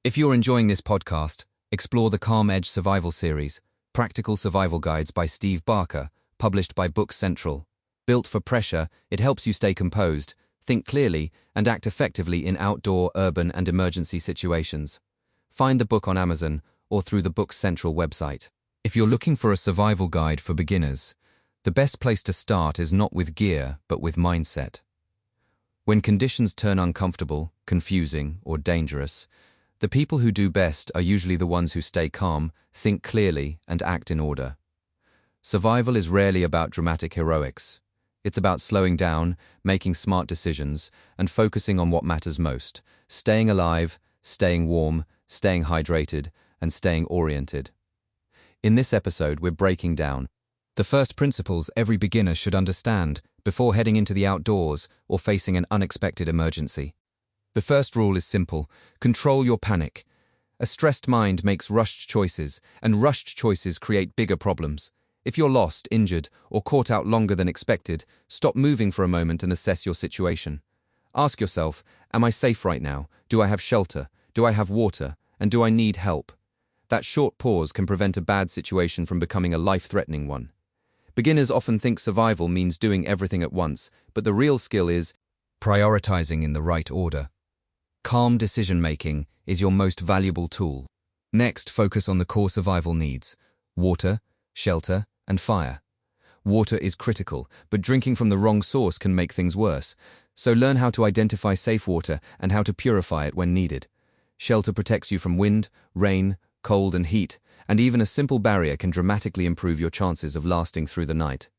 If you're enjoying this podcast, explore the Calm Edge Survival Series, Practical Survival Guides by Steve Barker, published by Books Central. Built for pressure, it helps you stay composed, think clearly, and act effectively in outdoor, urban, and emergency situations. Find the book on Amazon or through the Books Central website. If you're looking for a survival guide for beginners, the best place to start is not with gear, but with mindset. When conditions turn uncomfortable, confusing, or dangerous, the people who do best are usually the ones who stay calm, think clearly, and act in order. Survival is rarely about dramatic heroics. It's about slowing down, making smart decisions, and focusing on what matters most: staying alive, staying warm, staying hydrated, and staying oriented. In this episode, we're breaking down the first principles every beginner should understand before heading into the outdoors or facing an unexpected emergency. The first rule is simple: control your panic. A stressed mind makes rushed choices, and rushed choices create bigger problems. If you're lost, injured, or caught out longer than expected, stop moving for a moment and assess your situation. Ask yourself, am I safe right now? Do I have shelter? Do I have water? And do I need help? That short pause can prevent a bad situation from becoming a life-threatening one. Beginners often think survival means doing everything at once, but the real skill is prioritizing in the right order. Calm decision-making is your most valuable tool. Next, focus on the core survival needs: water, shelter, and fire. Water is critical, but drinking from the wrong source can make things worse. So learn how to identify safe water and how to purify it when needed. Shelter protects you from wind, rain, cold, and heat, and even a simple barrier can dramatically improve your chances of lasting through the night.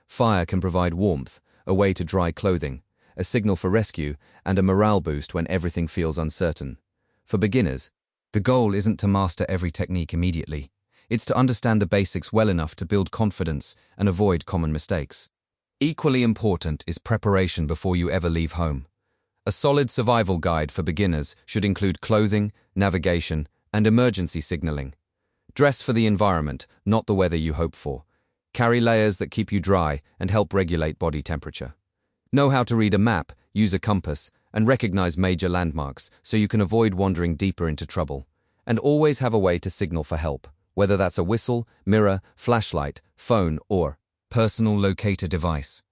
Fire can provide warmth, a way to dry clothing, a signal for rescue, and a morale boost when everything feels uncertain. For beginners, the goal isn't to master every technique immediately. It's to understand the basics well enough to build confidence and avoid common mistakes. Equally important is preparation before you ever leave home. A solid survival guide for beginners should include clothing, navigation, and emergency signaling. Dress for the environment, not the weather you hope for. Carry layers that keep you dry and help regulate body temperature. Know how to read a map, use a compass, and recognize major landmarks so you can avoid wandering deeper into trouble. And always have a way to signal for help, whether that's a whistle, mirror, flashlight, phone, or personal locator device.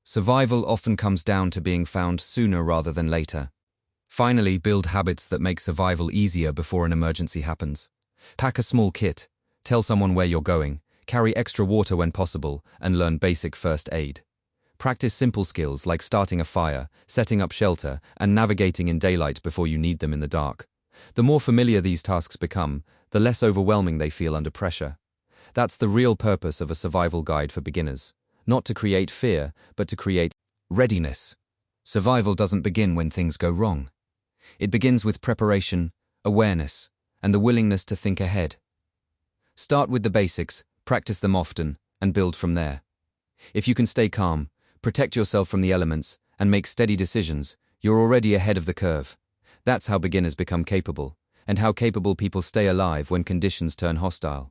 Survival often comes down to being found sooner rather than later. Finally, build habits that make survival easier before an emergency happens. Pack a small kit, tell someone where you're going, carry extra water when possible, and learn basic first aid. Practice simple skills like starting a fire, setting up shelter, and navigating in daylight before you need them in the dark. The more familiar these tasks become, the less overwhelming they feel under pressure. That's the real purpose of a survival guide for beginners. Not to create fear, but to create readiness. Survival doesn't begin when things go wrong. It begins with preparation, awareness, and the willingness to think ahead. Start with the basics, practice them often, and build from there. If you can stay calm, protect yourself from the elements, and make steady decisions, you're already ahead of the curve. That's how beginners become capable, and how capable people stay alive when conditions turn hostile.